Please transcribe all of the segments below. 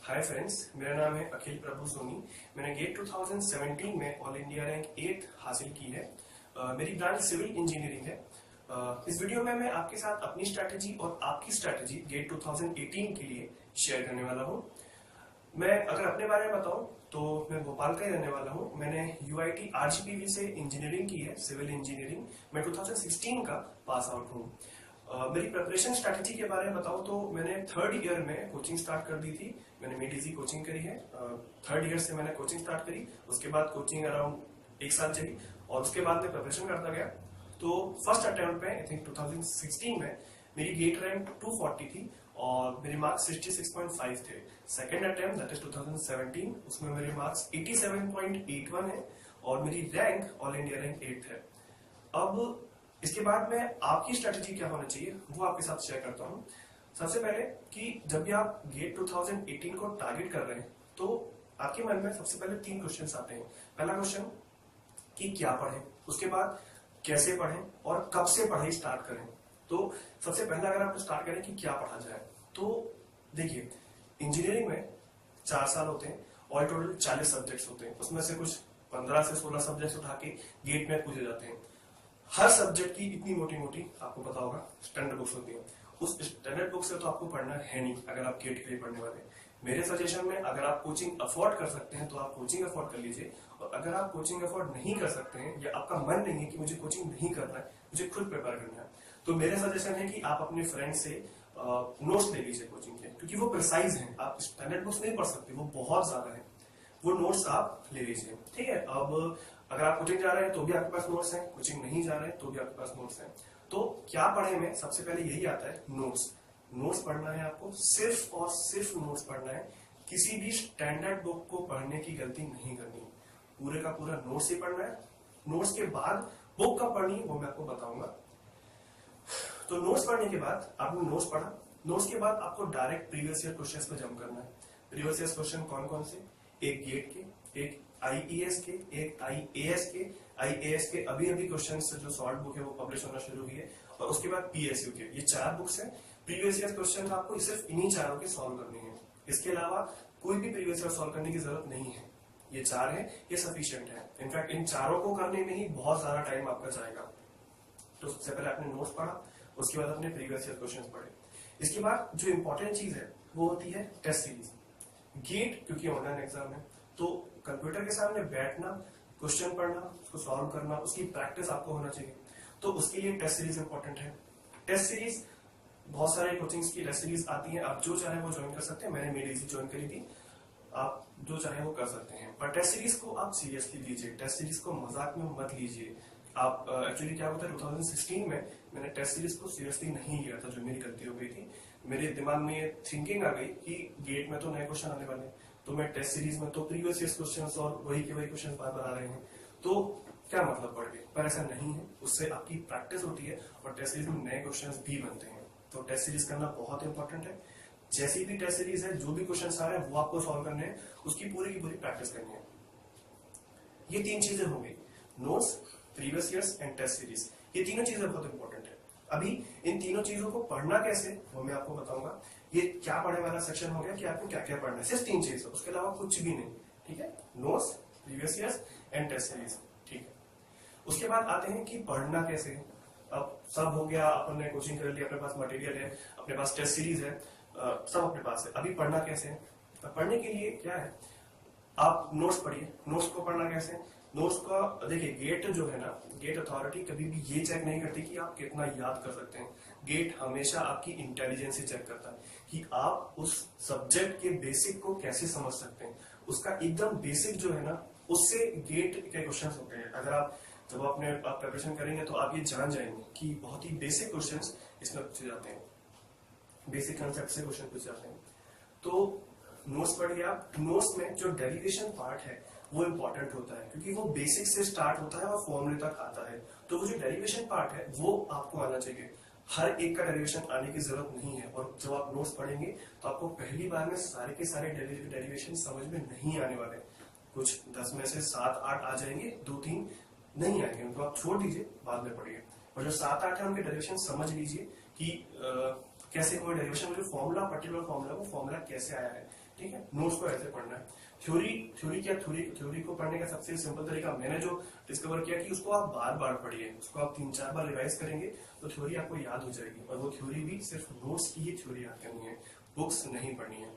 Hi friends, मेरा नाम है अखिल प्रभु सोनी। मैंने गेट 2017 में ऑल इंडिया रैंक 8 हासिल की है। मेरी ब्रांच सिविल इंजीनियरिंग है। इस वीडियो में मैं आपके साथ अपनी स्ट्रैटेजी और आपकी स्ट्रैटेजी गेट 2018 के लिए शेयर करने वाला हूं। मैं अगर अपने बारे में बताऊं तो मैं भोपाल का ही रहने वाला हूं। मैंने UIT RGPV से इंजीनियरिंग की है, सिविल इंजीनियरिंग। मैं 2016 का पास आउट हूं। मेरी प्रिपरेशन स्ट्रैटेजी के बारे में बताऊं तो मैंने 3rd ईयर में कोचिंग स्टार्ट कर दी थी। मैंने MEDEASY कोचिंग करी है। 3rd ईयर से मैंने कोचिंग स्टार्ट करी। उसके बाद कोचिंग अराउंड 1 साल चली और उसके बाद मैं प्रिपरेशन करता गया। तो फर्स्ट अटेम्प्ट में आई थिंक 2016 में मेरी गेट रैंक 240 थी और मेरे मार्क्स 66.5 थे। सेकेंड अटेम्प्ट दैट इज 2017, उसमें मेरे मार्क्स 87.81 है और मेरी रैंक ऑल इंडिया रैंक 8 है। अब इसके बाद में आपकी स्ट्रेटेजी क्या होना चाहिए वो आपके साथ शेयर करता हूं। सबसे पहले कि जब भी आप गेट 2018 को टारगेट कर रहे हैं तो आपके मन में सबसे पहले 3 क्वेश्चंस आते हैं। पहला क्वेश्चन कि क्या पढ़ें, उसके बाद कैसे पढ़ें और कब से पढ़ाई स्टार्ट करें। तो सबसे पहला अगर आप स्टार्ट करें कि क्या पढ़ा जाए, तो देखिए इंजीनियरिंग में 4 साल होते हैं और टोटल 40 सब्जेक्ट्स होते हैं। उसमें से कुछ 15 से 16 सब्जेक्ट्स उठा के गेट में पूछे जाते हैं। हर सब्जेक्ट की इतनी मोटी मोटी आपको पता होगा स्टैंडर्ड बुक्स होती हैं। उस स्टैंडर्ड बुक से तो आपको पढ़ना है नहीं अगर आप गेट के लिए पढ़ने वाले। मेरे सजेशन में अगर आप कोचिंग अफोर्ड कर सकते हैं तो आप कोचिंग अफोर्ड कर लीजिए, और अगर आप कोचिंग अफोर्ड नहीं कर सकते हैं या आपका मन नहीं है कि मुझे कोचिंग नहीं करना है, मुझे खुद प्रिपेयर करना है, तो मेरे सजेशन है कि आप अपने फ्रेंड से नोट्स ले लीजिए कोचिंग के, क्योंकि वो प्रिसाइज हैं। आप स्टैंडर्ड बुक्स नहीं पढ़ सकते, वो बहुत ज्यादा है। वो नोट्स आप ले लीजिए, ठीक है। अब अगर आप कोचिंग जा रहे हैं तो भी आपके पास नोट्स हैं, कोचिंग नहीं जा रहे हैं तो भी आपके पास नोट्स हैं। तो क्या पढ़े में सबसे पहले यही आता है, नोट्स। नोट्स पढ़ना है आपको, सिर्फ और सिर्फ नोट्स पढ़ना है। किसी भी स्टैंडर्ड बुक को पढ़ने की गलती नहीं करनी, पूरे का पूरा नोट्स ही पढ़ना है। नोट्स के बाद बुक कब पढ़नी है वो मैं आपको बताऊंगा। तो नोट्स पढ़ने के बाद आपने नोट्स पढ़ा, नोट्स के बाद आपको डायरेक्ट प्रीवियस ईयर क्वेश्चंस पे जंप करना है। प्रीवियस ईयर क्वेश्चन कौन कौन से, एक गेट के, एक IES के, एक IAS के। IAS के अभी अभी क्वेश्चन जो शॉर्ट बुक है वो पब्लिश होना शुरू हुई है, और उसके बाद PSU के। ये 4 बुक्स हैं। प्रीवियस ईयर क्वेश्चन आपको सिर्फ इन्हीं 4 के सॉल्व करने हैं। इसके अलावा कोई भी प्रीवियस ईयर सॉल्व करने की जरूरत नहीं है। ये 4 है, ये सफिशियंट है। इनफैक्ट इन 4 को करने में ही बहुत सारा टाइम आपका जाएगा। तो सबसे पहले आपने नोट्स पढ़ा, उसके बाद अपने प्रीवियस ईयर क्वेश्चन पढ़े। इसके बाद जो इंपॉर्टेंट चीज है वो होती है टेस्ट सीरीज। गेट क्योंकि ऑनलाइन एग्जाम है तो कंप्यूटर के सामने बैठना, क्वेश्चन पढ़ना, उसको सॉल्व करना, उसकी प्रैक्टिस आपको होना चाहिए। तो उसके लिए टेस्ट सीरीज इंपॉर्टेंट है। टेस्ट सीरीज बहुत सारे कोचिंग्स की टेस्ट सीरीज आती है, आप जो चाहे वो ज्वाइन कर सकते हैं। मैंने MEDEASY ज्वाइन करी थी, आप जो चाहे वो कर सकते हैं। पर टेस्ट सीरीज को आप सीरियसली लीजिए, टेस्ट सीरीज को मजाक में मत लीजिए। आप एक्चुअली क्या होता है, 2016 में मैंने टेस्ट सीरीज को सीरियसली नहीं लिया था, जो मेरी गलती हो गई थी। मेरे दिमाग में ये थिंकिंग आ गई कि गेट में तो नए क्वेश्चन आने वाले हैं, तो मैं टेस्ट सीरीज में तो प्रीवियस ईयर क्वेश्चंस और वही के वही क्वेश्चन बार बार आ रहे हैं, तो क्या मतलब पढ़ के। पर ऐसा नहीं है, उससे आपकी प्रैक्टिस होती है और टेस्ट सीरीज में नए क्वेश्चंस भी बनते हैं। तो टेस्ट सीरीज करना बहुत इंपॉर्टेंट है। जैसी भी टेस्ट सीरीज है, जो भी क्वेश्चन आ रहे हैं वो आपको सॉल्व करने हैं, उसकी पूरी की पूरी प्रैक्टिस करनी है। ये 3 चीजें होंगी, notes, previous years and test series. ये तीनों चीजें बहुत इंपॉर्टेंट है। अभी इन तीनों चीजों को पढ़ना कैसे वो मैं आपको बताऊंगा। ये क्या पढ़े वाला सेक्शन हो गया कि आपको क्या क्या पढ़ना है, सिर्फ 3 चीज, उसके अलावा कुछ भी नहीं, ठीक है। Notes, previous years and test series, ठीक है। उसके बाद आते हैं कि पढ़ना कैसे। अब सब हो गया, अपन ने कोचिंग कर लिया, अपने पास मटेरियल है, अपने पास टेस्ट सीरीज है, सब अपने पास है। अभी पढ़ना कैसे। पढ़ने के लिए क्या है, आप नोट्स पढ़िए। नोट्स को पढ़ना कैसे, नोट्स का देखिए, गेट जो है ना, गेट अथॉरिटी कभी भी ये चेक नहीं करती कि आप कितना याद कर सकते हैं। गेट हमेशा आपकी इंटेलिजेंस ही चेक करता है कि आप उस सब्जेक्ट के बेसिक को कैसे समझ सकते हैं। उसका एकदम बेसिक जो है ना, उससे गेट के क्वेश्चन होते हैं। अगर आप जब अपने आप प्रिपरेशन करेंगे तो आप ये जान जाएंगे कि बहुत ही बेसिक क्वेश्चन इसमें पूछे जाते हैं, बेसिक कंसेप्ट से क्वेश्चन पूछे जाते हैं। तो नोट्स पढ़िए आप। नोट्स में जो डेरिवेशन पार्ट है वो इंपॉर्टेंट होता है, क्योंकि वो बेसिक से स्टार्ट होता है और फॉर्मूले तक आता है। तो वो जो डेरिवेशन पार्ट है वो आपको आना चाहिए। हर एक का डेरिवेशन आने की जरूरत नहीं है, और जब आप नोट्स पढ़ेंगे तो आपको पहली बार में सारे के सारे डेरिवेशन समझ में नहीं आने वाले। कुछ 10 में से 7-8 आ जाएंगे, 2-3 नहीं आएंगे, उनको आप छोड़ दीजिए, बाद में पढ़िए। और जो 7-8 है उनके डेरिवेशन समझ लीजिए कि कैसे कोई डेरिवेशन, जो फॉर्मूला, पर्टिकुलर फॉर्मूला, वो फॉर्मूला कैसे आया है, ठीक है, नोट्स को ऐसे पढ़ना है। थ्योरी को पढ़ने का सबसे सिंपल तरीका मैंने जो डिस्कवर किया कि उसको आप बार बार पढ़िए, उसको आप 3-4 बार रिवाइज करेंगे तो थ्योरी आपको याद हो जाएगी। और वो थ्योरी भी सिर्फ नोट्स की ही थ्योरी याद करनी है, बुक्स नहीं पढ़नी है।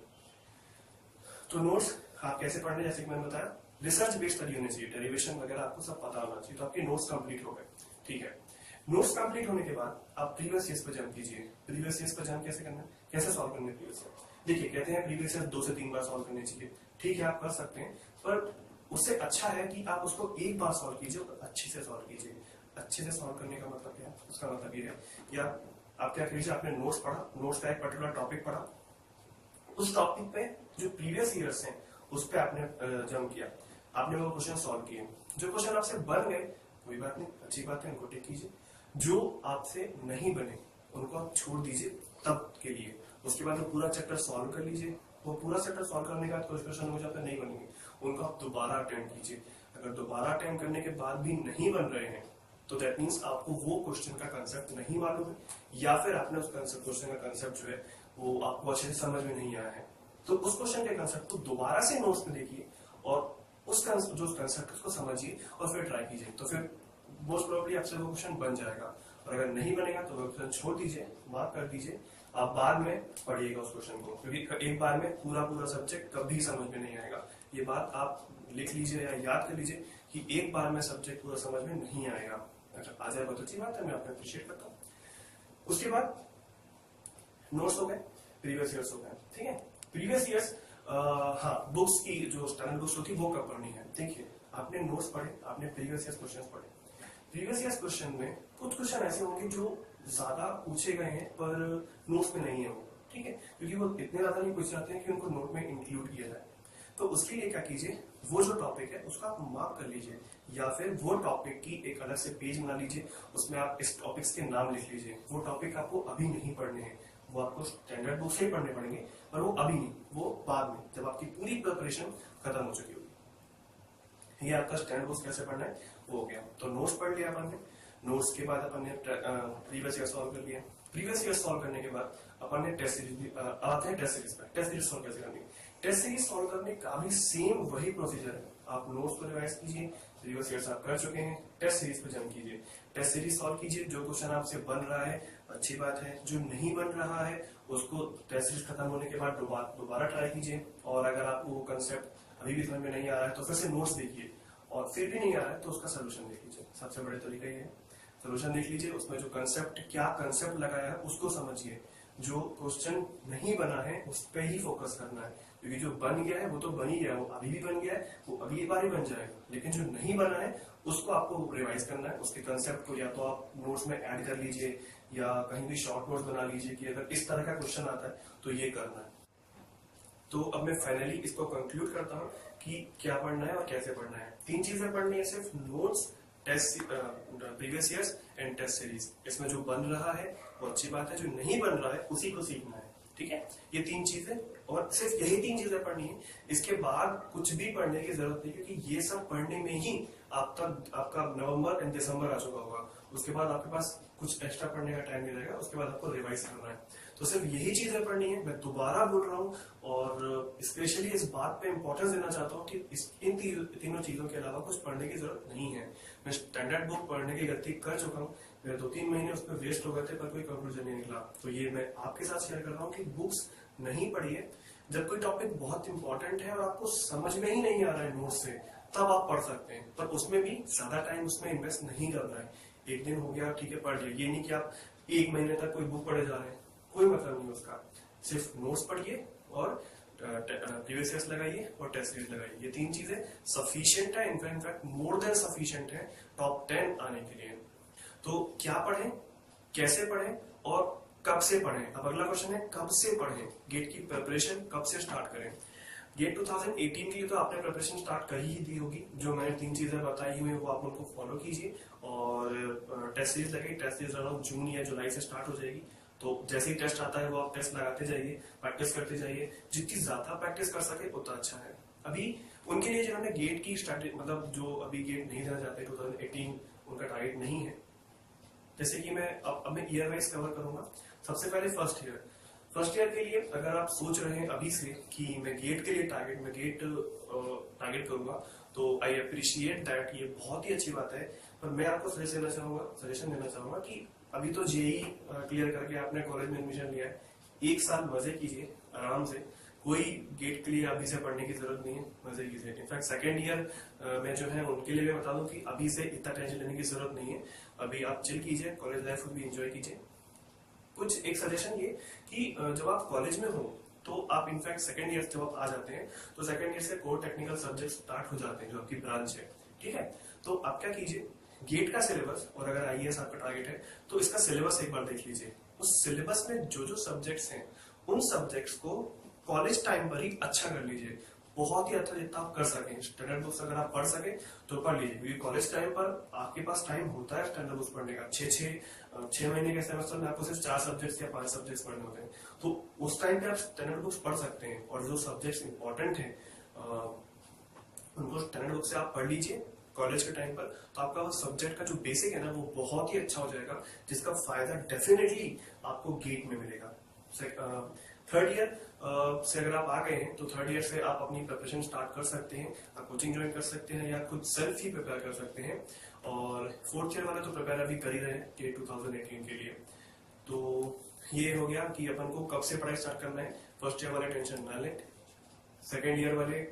तो नोट्स आप कैसे पढ़ने, जैसे कि मैंने बताया, रिसर्च बेस्ड स्टडी होनी चाहिए, डेरिवेशन वगैरह आपको सब पता होना चाहिए, तो आपके नोट्स कंप्लीट हो गए। ठीक है, नोट्स कंप्लीट होने के बाद आप प्रीवियस ईयर्स पर जंप कीजिए। प्रीवियस ईयर्स पर जंप कैसे करना है, कैसे सॉल्व करना है प्रीवियस ईयर। देखिए, कहते हैं प्रीवियस ईयर 2 से 3 बार सॉल्व करने चाहिए, ठीक है आप कर सकते हैं, पर उससे अच्छा है कि आप उसको एक बार सॉल्व कीजिए और अच्छे से सॉल्व कीजिए। अच्छे से सॉल्व करने का मतलब क्या है, उसका मतलब ये है कि आप क्या कीजिए, आपने नोट्स पढ़ा, नोट्स का एक पर्टिकुलर टॉपिक पढ़ा, उस टॉपिक पे जो प्रीवियस ईयर्स हैं उस पे आपने जंप किया, आपने वो क्वेश्चन सॉल्व किए। जो क्वेश्चन आपसे बन गए कोई बात नहीं, अच्छी बात है, उनको टिक कीजिए। जो आपसे नहीं बने उनको आप छोड़ दीजिए तब के लिए। उसके बाद वो पूरा चैप्टर सॉल्व कर लीजिए। वो पूरा चैप्टर सॉल्व करने के बाद कुछ क्वेश्चन हो जाते नहीं बनेंगे, उनको आप दोबारा अटेम्प्ट कीजिए। अगर दोबारा अटेम्प्ट करने के बाद भी नहीं बन रहे हैं तो दैट मीन्स आपको वो क्वेश्चन का कंसेप्ट नहीं मालूम है, या फिर आपने उस क्वेश्चन का कंसेप्ट जो है वो आपको अच्छे से समझ में नहीं आया है। तो उस क्वेश्चन के कंसेप्ट को दोबारा से नोट्स में देखिए और उस जो कंसेप्ट उसको समझिए और फिर ट्राई कीजिए। तो फिर मोस्ट प्रोबेबली आपसे वो क्वेश्चन बन जाएगा। और अगर नहीं बनेगा तो वो क्वेश्चन छोड़ दीजिए, मार्क कर दीजिए, आप बाद में पढ़िएगा उस क्वेश्चन को, क्योंकि एक बार में पूरा सब्जेक्ट कभी समझ में नहीं आएगा। ये बात आप लिख लीजिए या याद कर लीजिए कि एक बार में सब्जेक्ट पूरा समझ में नहीं आएगा। अगर आ जाए बहुत अच्छी बात है, मैं आपको अप्रिशिएट करता हूँ। उसके बाद नोट्स हो गए, प्रीवियस ईयर्स हो गए, ठीक है। प्रीवियस ईयर्स हाँ, बुक्स की जो स्टैंडर्ड बुक्स होती है वो कब पढ़नी है। देखिए, आपने नोट्स पढ़े, आपने प्रीवियस ईयर्स क्वेश्चंस पढ़े। प्रीवियस ईयर्स क्वेश्चन में कुछ क्वेश्चन ऐसे होंगे जो ज्यादा पूछे गए हैं पर नोट्स में नहीं है वो, ठीक है, क्योंकि वो इतने ज्यादा नहीं पूछे जाते हैं कि उनको नोट में इंक्लूड किया जाए। तो उसके लिए क्या कीजिए, वो जो टॉपिक है उसका आप मार्क कर लीजिए, या फिर वो टॉपिक की एक अलग से पेज बना लीजिए, उसमें आप इस टॉपिक्स के नाम लिख लीजिए। वो टॉपिक आपको अभी नहीं पढ़ने हैं, वो आपको स्टैंडर्ड बुक से ही पढ़ने पड़ेंगे, पर वो अभी नहीं, वो बाद में, जब आपकी पूरी प्रिपरेशन खत्म हो चुकी होगी। ये आपका स्टैंडर्ड बुक कैसे पढ़ना है वो हो गया। तो नोट्स पढ़ लिया अपन ने, नोट्स के बाद अपन ने प्रीवियस ईयर सॉल्व कर लिया। प्रीवियस ईयर सॉल्व करने के बाद अपन ने टेस्ट सीरीज आते हैं टेस्ट सीरीज पर। टेस्ट सीरीज सॉल्व कैसे करनी है, टेस्ट सीरीज सॉल्व करने का भी सेम वही प्रोसीजर है। आप नोट्स को रिवाइज कीजिए, प्रीवियस ईयर्स आप कर चुके हैं, टेस्ट सीरीज पे जंप कीजिए, टेस्ट सीरीज सॉल्व कीजिए। जो क्वेश्चन आपसे बन रहा है अच्छी बात है, जो नहीं बन रहा है उसको टेस्ट सीरीज खत्म होने के बाद दोबारा ट्राई कीजिए। और अगर आपको वो कंसेप्ट अभी भी समझ में नहीं आ रहा है तो फिर से नोट्स देखिए, और फिर भी नहीं आ रहा है तो उसका सोल्यूशन देख लीजिए। सबसे बड़े तरीका ये है, सोल्यूशन देख लीजिए, उसमें जो कंसेप्ट क्या कंसेप्ट लगाया है उसको समझिए। जो क्वेश्चन नहीं बना है उस पर ही फोकस करना है, क्योंकि जो बन गया है वो तो बन ही गया, वो अभी भी बन गया है, वो अभी एक बार ही बन जाएगा। लेकिन जो नहीं बना है उसको आपको रिवाइज करना है। उसके कंसेप्ट को या तो आप नोट्स में ऐड कर लीजिए या कहीं भी शॉर्ट नोट्स बना लीजिए कि अगर इस तरह का क्वेश्चन आता है तो ये करना है। तो अब मैं फाइनली इसको कंक्लूड करता हूँ कि क्या पढ़ना है और कैसे पढ़ना है। 3 चीजें पढ़नी है सिर्फ, notes, test previous years and test series. इसमें जो बन रहा है वो अच्छी बात है, जो नहीं बन रहा है उसी को सीखना है, ठीक है। ये 3 चीजें, और सिर्फ यही 3 चीजें पढ़नी है, इसके बाद कुछ भी पढ़ने की जरूरत नहीं, क्योंकि ये सब पढ़ने में ही आपका नवंबर एंड दिसंबर आ चुका होगा। उसके बाद आपके पास कुछ एक्स्ट्रा पढ़ने का टाइम नहीं रहेगा, उसके बाद आपको रिवाइज करना है। तो सिर्फ यही चीजें पढ़नी है। मैं दोबारा बोल रहा हूँ और स्पेशली इस बात पे इंपॉर्टेंस देना चाहता हूँ कि इन तीनों चीजों के अलावा कुछ पढ़ने की जरूरत नहीं है। मैं स्टैंडर्ड बुक पढ़ने की गलती कर चुका हूँ, मेरे 2-3 महीने उसमें वेस्ट हो गए थे पर कोई कंक्लूजन नहीं निकला। तो ये मैं आपके साथ शेयर कर रहा हूँ कि बुक्स नहीं पढ़िए। जब कोई टॉपिक बहुत इंपॉर्टेंट है और आपको समझ में ही नहीं आ रहा है नोट्स से, तब आप पढ़ सकते हैं, पर उसमें भी ज्यादा टाइम उसमें इन्वेस्ट नहीं करना है। एक दिन हो गया, ठीक है, पढ़ लिया, ये नहीं कि आप 1 महीने तक कोई बुक पढ़े जा रहे हैं, कोई मतलब नहीं उसका। सिर्फ नोट्स पढ़िए और प्रीवियस ईयर्स लगाइए और टेस्ट सीरीज लगाइए। ये 3 चीजें सफिशिएंट है, इनफैक्ट मोर देन सफिशिएंट है टॉप 10 आने के लिए। तो क्या पढ़ें, कैसे पढ़ें और कब से पढ़ें। अब अगला क्वेश्चन है कब से पढ़ें, गेट की प्रिपरेशन कब से स्टार्ट करें। गेट 2018 के लिए तो आपने प्रिपरेशन स्टार्ट कर ही दी होगी। जो मैंने 3 चीजें बताई हुई है वो आप उनको फॉलो कीजिए। और टेस्ट सीरीज लगेगी, टेस्ट सीरीज अराउंड जून या जुलाई से स्टार्ट हो जाएगी। तो जैसे ही टेस्ट आता है वो आप टेस्ट लगाते जाइए, प्रैक्टिस करते जाइए। जितनी ज्यादा प्रैक्टिस कर सके उतना अच्छा है। अभी उनके लिए जिन्होंने गेट की स्टार्ट, मतलब जो अभी गेट नहीं देना चाहते 2018, उनका टारगेट नहीं है। जैसे कि मैं अब मैं ईयर वाइज कवर करूंगा। सबसे पहले फर्स्ट ईयर फर्स्ट ईयर के लिए अगर आप सोच रहे हैं अभी से कि मैं गेट के लिए टारगेट करूंगा, तो आई अप्रिशिएट दैट, ये बहुत ही अच्छी बात है। पर मैं आपको सजेशन देना चाहूंगा कि अभी तो जेई क्लियर करके आपने कॉलेज में एडमिशन लिया है, एक साल मजे कीजिए आराम से। कोई गेट के लिए अभी से पढ़ने की जरूरत नहीं है, मजे कीजिए। इनफैक्ट सेकेंड ईयर में जो है उनके लिए मैं बता दूं कि अभी से इतना टेंशन लेने की जरूरत नहीं है। अभी आप चिल कीजिए, कॉलेज लाइफ को भी एंजॉय कीजिए। कुछ एक सजेशन ये कि जब आप कॉलेज में हो तो आप इनफैक्ट सेकेंड ईयर जब आप आ जाते हैं तो सेकेंड ईयर से कोर टेक्निकल सब्जेक्ट स्टार्ट हो जाते हैं जो आपकी ब्रांच है, ठीक है। तो आप क्या कीजिए, गेट का सिलेबस, और अगर आईएएस आपका टारगेट है तो इसका सिलेबस एक बार देख लीजिए। उस सिलेबस में जो जो सब्जेक्ट्स हैं उन सब्जेक्ट्स को कॉलेज टाइम पर ही अच्छा कर लीजिए, बहुत ही अच्छा जितना आप कर सकें। स्टैंडर्ड बुक्स अगर आप पढ़ सके तो पढ़ लीजिए, क्योंकि कॉलेज टाइम पर आपके पास टाइम होता है स्टैंडर्ड बुक्स पढ़ने का। 6 महीने के सेमेस्टर में आपको सिर्फ 4 सब्जेक्ट्स या 5 सब्जेक्ट्स पढ़ने होते हैं, तो उस टाइम पे आप स्टैंडर्ड बुक्स पढ़ सकते हैं। और जो सब्जेक्ट्स इंपॉर्टेंट है उनको स्टैंडर्ड बुक से आप पढ़ लीजिए कॉलेज के टाइम पर, तो आपका वो सब्जेक्ट का जो बेसिक है ना वो बहुत ही अच्छा हो जाएगा, जिसका फायदा डेफिनेटली आपको गेट में मिलेगा। थर्ड ईयर से अगर आप आ गए हैं तो थर्ड ईयर से आप अपनी प्रिपरेशन स्टार्ट कर सकते हैं। आप कोचिंग ज्वाइन कर सकते हैं या खुद सेल्फ ही प्रिपेयर कर सकते हैं। और फोर्थ ईयर वाले तो प्रिपेयर अभी कर ही रहे हैं के 2018 के लिए। तो ये हो गया कि अपन को कब से पढ़ाई स्टार्ट करना है। फर्स्ट ईयर वाले टेंशन ना लें, सेकेंड ईयर वाले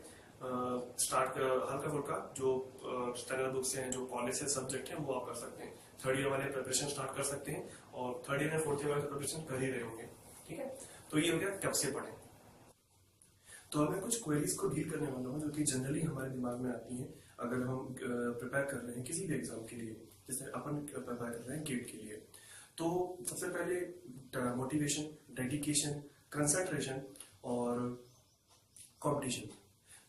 स्टार्ट हल्का फुल्का जो स्टैंडर्ड बुक से हैं, जो कॉलेज से सब्जेक्ट हैं वो आप कर सकते हैं। थर्ड ईयर वाले प्रिपरेशन स्टार्ट कर सकते हैं और थर्ड ईयर या फोर्थ ईयर वाले प्रिपरेशन कर ही रहे होंगे, ठीक है। तो ये हो गया कब से पढ़ें। तो अब मैं कुछ क्वेरीज को डील करने वाला हूँ जो कि जनरली हमारे दिमाग में आती हैं अगर हम प्रिपेयर कर रहे हैं किसी भी एग्जाम के लिए, जैसे अपन प्रिपेयर कर रहे हैं गेट के लिए। तो सबसे पहले मोटिवेशन, डेडिकेशन, कंसंट्रेशन और कंपटीशन।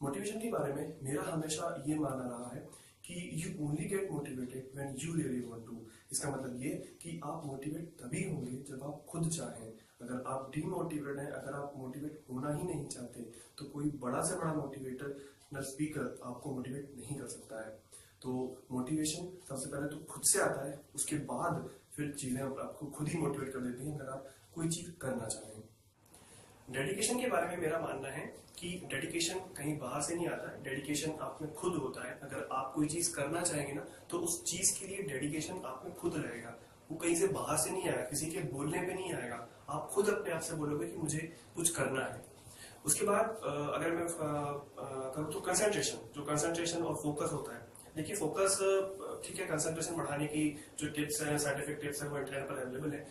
मोटिवेशन के बारे में मेरा हमेशा ये मानना रहा है कि you only get motivated when you really want to. इसका मतलब ये कि आप मोटिवेट तभी होंगे जब आप खुद चाहें। अगर आप डीमोटिवेटेड हैं, अगर आप मोटिवेट होना ही नहीं चाहते, तो कोई बड़ा से बड़ा मोटिवेटर न स्पीकर आपको मोटिवेट नहीं कर सकता है। तो मोटिवेशन सबसे पहले तो खुद से आता है, उसके बाद फिर चीजें आपको खुद ही मोटिवेट कर देती हैं अगर आप कोई चीज करना चाहें। डेडिकेशन के बारे में मेरा मानना है कि डेडिकेशन कहीं बाहर से नहीं आता है, डेडिकेशन आप में खुद होता है। अगर आप कोई चीज करना चाहेंगे ना तो उस चीज के लिए डेडिकेशन आप में खुद रहेगा, वो कहीं से बाहर से नहीं आएगा, किसी के बोलने पे नहीं आएगा। आप खुद अपने आप से बोलोगे कि मुझे कुछ करना है। उसके बाद अगर मैं करूँ तो कंसंट्रेशन, जो कंसंट्रेशन और फोकस होता है। देखिए फोकस ठीक है, कंसंट्रेशन बढ़ाने की जो टिप्स हैं, साइंटिफिक टिप्स हैं, वो इंटरनेट पर अवेलेबल है।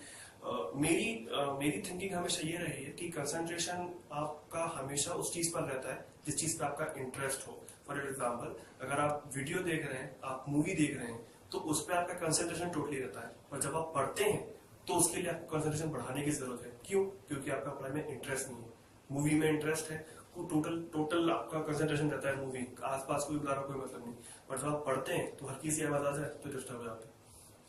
मेरी थिंकिंग हमेशा ये रही है कि कंसंट्रेशन आपका हमेशा उस चीज पर रहता है जिस चीज पर आपका इंटरेस्ट हो। फॉर एग्जाम्पल, अगर आप वीडियो देख रहे हैं, आप मूवी देख रहे हैं, तो उस पर आपका कंसंट्रेशन टोटली रहता है। और जब आप पढ़ते हैं तो उसके लिए आपको कंसंट्रेशन बढ़ाने की जरूरत है। क्यों? क्योंकि आपका पढ़ाई में इंटरेस्ट नहीं है, मूवी में इंटरेस्ट है, टोटल आपका कंसंट्रेशन रहता है मूवी, आसपास कोई बुला रहा कोई मतलब नहीं। और जब आप पढ़ते हैं तो हल्की सी आवाज आ जाए तो डिस्टर्ब हो जाते हैं।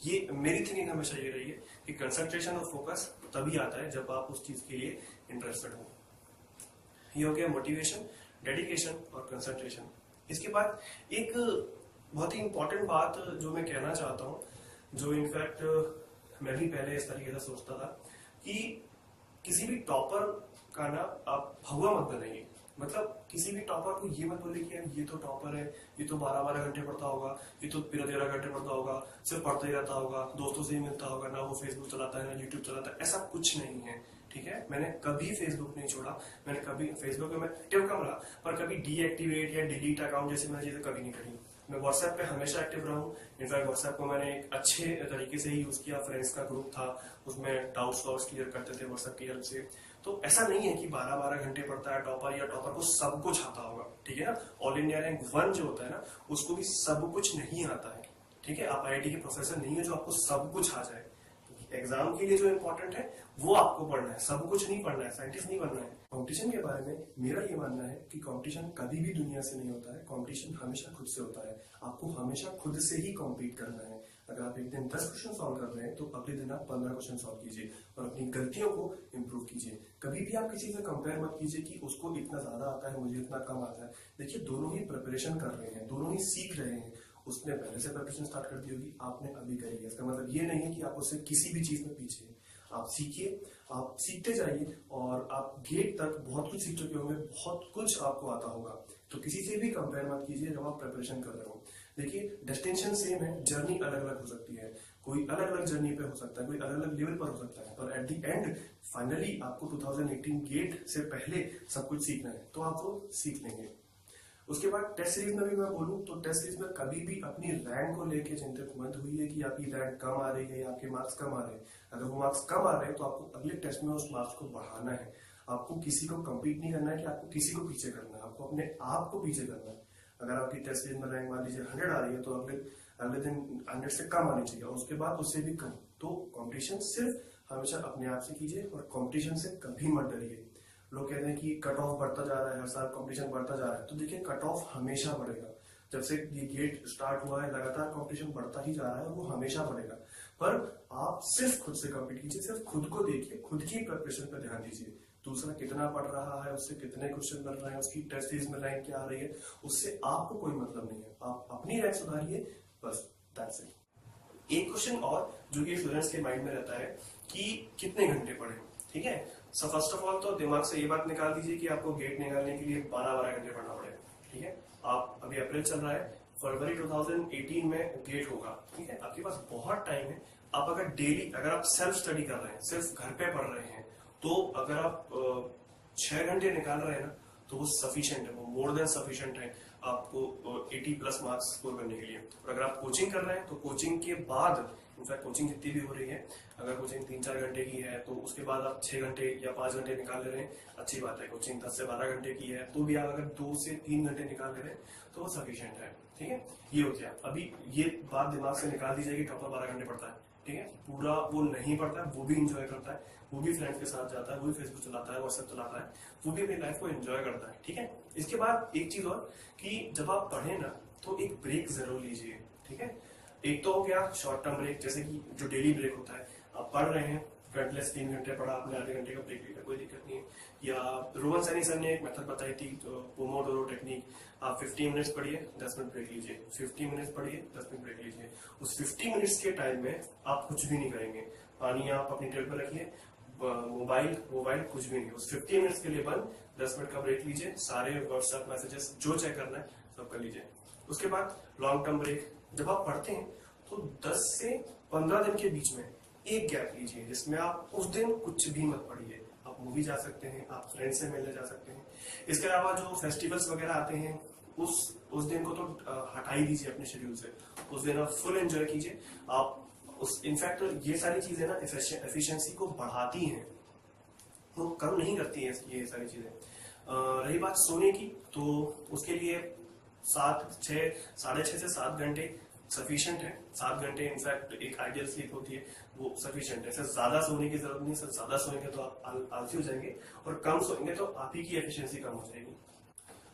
ये मेरी थिंकिंग हमेशा ये रही है कि कंसंट्रेशन और फोकस तभी आता है जब आप उस चीज के लिए इंटरेस्टेड हो। ये हो गया मोटिवेशन, डेडिकेशन और कंसंट्रेशन। इसके बाद एक बहुत ही इंपॉर्टेंट बात जो मैं कहना चाहता हूँ, जो इनफैक्ट मैं भी पहले इस तरीके से सोचता था कि किसी भी टॉपर का ना आप भगवा मत बनाइए। मतलब किसी भी टॉपर को ये मत बोले कि यार ये तो टॉपर है, ये तो 12-12 घंटे पढ़ता होगा, ये तो 13-13 घंटे पढ़ता होगा, सिर्फ पढ़ता ही रहता होगा, दोस्तों से ही मिलता होगा, ना वो फेसबुक चलाता है ना यूट्यूब चलाता है। ऐसा कुछ नहीं है, ठीक है। मैंने कभी फेसबुक नहीं छोड़ा, मैंने कभी फेसबुक में एक्टिव कम रहा, पर कभी डीएक्टिवेट या डिलीट अकाउंट जैसी मैंने चीजें कभी नहीं करी। मैं व्हाट्सएप पे हमेशा एक्टिव रहा हूँ। इनफैक्ट व्हाट्सएप को मैंने एक अच्छे तरीके से ही यूज किया। फ्रेंड्स का ग्रुप था, उसमें डाउट्स क्लियर करते थे व्हाट्सएप की हेल्प से। तो ऐसा नहीं है कि 12-12 घंटे पढ़ता है टॉपर, या टॉपर को सब कुछ आता होगा, ठीक है ना। ऑल इंडिया रैंक 1 जो होता है ना, उसको भी सब कुछ नहीं आता है, ठीक है। आप आईआईटी के प्रोफेसर नहीं है जो आपको सब कुछ आ जाए। एग्जाम के लिए जो इंपॉर्टेंट है वो आपको पढ़ना है, सब कुछ नहीं पढ़ना है, साइंटिस्ट नहीं बनना है। कंपटीशन के बारे में मेरा ये मानना है कि कंपटीशन कभी भी दुनिया से नहीं होता है, कंपटीशन हमेशा खुद से होता है। आपको हमेशा खुद से ही कॉम्पीट करना है। अगर आप एक दिन 10 क्वेश्चन सॉल्व कर रहे हैं तो अगले दिन आप 15 क्वेश्चन सॉल्व कीजिए और अपनी गलतियों को इम्प्रूव कीजिए। कभी भी आप किसी से कंपेयर मत कीजिए कि उसको इतना ज्यादा आता है, मुझे इतना कम आता है। देखिए दोनों ही प्रिपरेशन कर रहे हैं, दोनों ही सीख रहे हैं। उसने पहले से प्रिपरेशन स्टार्ट कर दी होगी, आपने अभी करी है। इसका मतलब ये नहीं है कि आप उससे किसी भी चीज में पीछे हैं। आप सीखिए, आप सीखते जाइए और आप गेट तक बहुत कुछ सीख चुके होंगे, बहुत कुछ आपको आता होगा। तो किसी से भी कंपेयर मत कीजिए जब आप प्रिपरेशन कर रहे हो। देखिए डेस्टिनेशन सेम है, जर्नी अलग अलग हो सकती है, कोई अलग अलग जर्नी पे हो सकता है, कोई अलग अलग लेवल पर हो सकता है, पर एट द एंड फाइनली आपको 2018 गेट से पहले सब कुछ सीखना है, तो आप वो सीख लेंगे। उसके बाद टेस्ट सीरीज में भी मैं बोलूं तो टेस्ट सीरीज में कभी भी अपनी रैंक को लेके चिंतित मत हुई कि आपकी रैंक कम आ रही है या आपके मार्क्स कम आ रहे हैं। अगर वो मार्क्स कम आ रहे हैं तो आपको अगले टेस्ट में उस मार्क्स को बढ़ाना है। आपको किसी को कम्पीट नहीं करना है कि आपको किसी को पीछे करना है, आपको अपने आप को पीछे करना है। अगर आपकी टेस्ट सीरीज में रैंक मान लीजिए 100 आ रही है तो अगले दिन 100 से कम आनी चाहिए और उसके बाद उससे भी कम। तो कॉम्पिटिशन सिर्फ हमेशा अपने आप से कीजिए और कॉम्पिटिशन से कभी मत डरिए। लोग कहते हैं कि कट ऑफ बढ़ता जा रहा है, हर साल कंपटीशन बढ़ता जा रहा है, तो देखिए कट ऑफ हमेशा बढ़ेगा। जब से ये गेट स्टार्ट हुआ है लगातार कंपटीशन बढ़ता ही जा रहा है और वो हमेशा बढ़ेगा। पर आप सिर्फ खुद से कम्पीट कीजिए, सिर्फ खुद को देखिए, खुद की प्रिपरेशन पर ध्यान दीजिए। दूसरा कितना पढ़ रहा है, उससे कितने क्वेश्चन बन रहे हैं, उसकी टेस्ट सीरीज में रैंक क्या आ रही है, उससे आपको कोई मतलब नहीं है। आप अपनी रैंक सुधारिए, बस दैट्स इट। एक क्वेश्चन और जो कि स्टूडेंट्स के माइंड में रहता है कि कितने घंटे पढ़े, ठीक है। सो फर्स्ट ऑफ ऑल तो दिमाग से ये बात निकाल दीजिए कि आपको गेट निकालने के लिए 12 घंटे पढ़ना पड़ेगा, ठीक है। आप अभी अप्रैल चल रहा है, फरवरी 2018 में गेट होगा, ठीक है। आपके पास बहुत टाइम है। आप अगर डेली अगर आप सेल्फ स्टडी कर रहे हैं, सिर्फ घर पे पढ़ रहे हैं, तो अगर आप 6 घंटे निकाल रहे हैं ना, तो वो सफिशिएंट है, वो मोर देन सफिशिएंट है आपको 80+ मार्क्स स्कोर करने के लिए। और अगर आप कोचिंग कर रहे हैं तो कोचिंग के बाद, इनफैक्ट कोचिंग जितनी भी हो रही है, अगर कोचिंग 3-4 घंटे की है तो उसके बाद आप 6 घंटे या 5 घंटे निकाल ले रहे हैं, अच्छी बात है। कोचिंग 10 से 12 घंटे की है तो भी आप अगर 2 से 3 घंटे निकाल ले रहे हैं तो वो सफिशिएंट है, ठीक है। ये हो गया। अभी ये बात दिमाग से निकाल दीजिए कि टॉपर 12 घंटे पढ़ता है, ठीक है। पूरा वो नहीं पढ़ता है, वो भी इंजॉय करता है, वो भी फ्रेंड्स के साथ जाता है, वो भी फेसबुक चलाता है, व्हाट्सएप चलाता है, वो भी अपनी लाइफ को एंजॉय करता है, ठीक है। इसके बाद एक चीज और कि जब आप पढ़े ना तो एक ब्रेक जरूर लीजिए, ठीक है। एक तो हो गया शॉर्ट टर्म ब्रेक, जैसे कि जो डेली ब्रेक होता है, आप पढ़ रहे हैं कंटिन्यूअस 3 घंटे पढ़ा, आपने आधे घंटे का ब्रेक लिया, कोई दिक्कत नहीं है। या रोहन सैनी सर ने एक मेथड बताई थी, पोमोडोरो टेक्निक। आप 15 मिनट्स पढ़िए, 10 मिनट ब्रेक लीजिए, 15 मिनट्स पढ़िए, 10 मिनट ब्रेक लीजिए। उस 50 मिनट्स के टाइम में आप कुछ भी नहीं करेंगे, पानी आप अपनी टेबल पर रखिए, मोबाइल कुछ भी नहीं। उस 50 मिनट्स के लिए बंद, 10 मिनट का ब्रेक लीजिए, सारे व्हाट्सएप मैसेजेस जो चेक करना है सब कर लीजिए। उसके बाद लॉन्ग टर्म ब्रेक, जब आप पढ़ते हैं तो 10 से 15 दिन के बीच में एक गैप लीजिए जिसमें आप उस दिन कुछ भी मत पढ़िए। आप मूवी जा सकते हैं, आप फ्रेंड से मिलने जा सकते हैं। इसके अलावा जो फेस्टिवल्स वगैरह आते हैं उस दिन को तो हटा ही दीजिए अपने शेड्यूल से। उस दिन आप फुल एंजॉय कीजिए। आप उस इनफैक्ट ये सारी चीजें ना एफिशिएंसी को बढ़ाती हैं, वो कम नहीं करती है ये सारी चीजें। रही बात सोने की, तो उसके लिए 6.5 से 7 घंटे सफिशिएंट है। 7 घंटे इनफैक्ट एक आइडियल स्लीप होती है, वो सफिशिएंट है। इससे ज्यादा सोने की जरूरत नहीं, सिर्फ ज्यादा सोएंगे तो आप आलसी हो जाएंगे और कम सोएंगे तो आप ही की एफिशिएंसी कम हो जाएगी।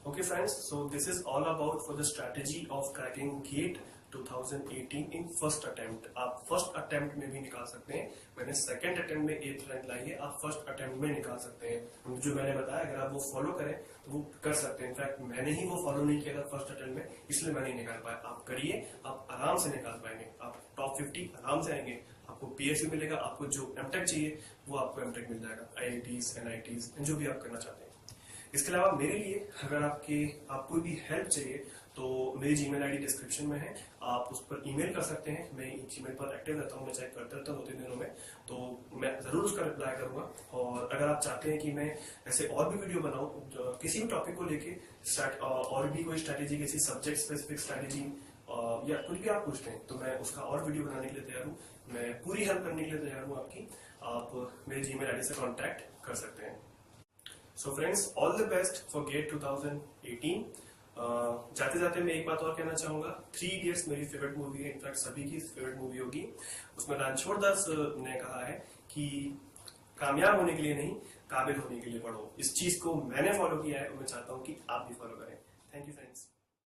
Okay friends, so this is all about for the strategy of cracking GATE 2018 in first attempt. आप फर्स्ट अटेम्प्ट में भी निकाल सकते हैं। मैंने सेकंड अटेम्प्ट में 8th रैंक लाई है, आप फर्स्ट अटेम्प्ट में निकाल सकते हैं। जो मैंने बताया अगर आप वो फॉलो करें तो वो कर सकते हैं। इनफैक्ट मैंने ही वो फॉलो नहीं किया था फर्स्ट अटेम्प्ट में, इसलिए मैं नहीं निकाल पाया। आप करिए, आप आराम से निकाल पाएंगे, आप टॉप 50 आराम से आएंगे। आपको PSU मिलेगा, आपको जो एमटेक चाहिए वो आपको एमटेक मिल जाएगा, IITs NITs जो भी आप करना चाहते हैं। इसके अलावा मेरे लिए अगर आपको भी हेल्प चाहिए तो मेरी जीमेल आईडी डिस्क्रिप्शन में है, आप उस पर ईमेल कर सकते हैं। मैं जीमेल पर एक्टिव रहता हूँ, मैं चेक करता रहता हूँ 2-3 दिनों में, तो मैं जरूर उसका रिप्लाई करूंगा। और अगर आप चाहते हैं कि मैं ऐसे और भी वीडियो बनाऊं किसी भी टॉपिक को लेके, और भी कोई स्ट्रैटेजी, किसी सब्जेक्ट स्पेसिफिक स्ट्रैटेजी या कुछ भी आप पूछते हैं, तो मैं उसका और वीडियो बनाने के लिए तैयार हूँ। मैं पूरी हेल्प करने के लिए तैयार हूँ आपकी। आप मेरे जीमेल आईडी से कॉन्टैक्ट कर सकते हैं। So friends, all the best for GATE 2018। जाते जाते मैं एक बात और कहना चाहूंगा, 3 इडियट्स मेरी फेवरेट मूवी है, इनफैक्ट सभी की फेवरेट मूवी होगी। उसमें रणछोड़ दास ने कहा है कि कामयाब होने के लिए नहीं, काबिल होने के लिए पढ़ो। इस चीज को मैंने फॉलो किया है और मैं चाहता हूं कि आप भी फॉलो करें। Thank you friends.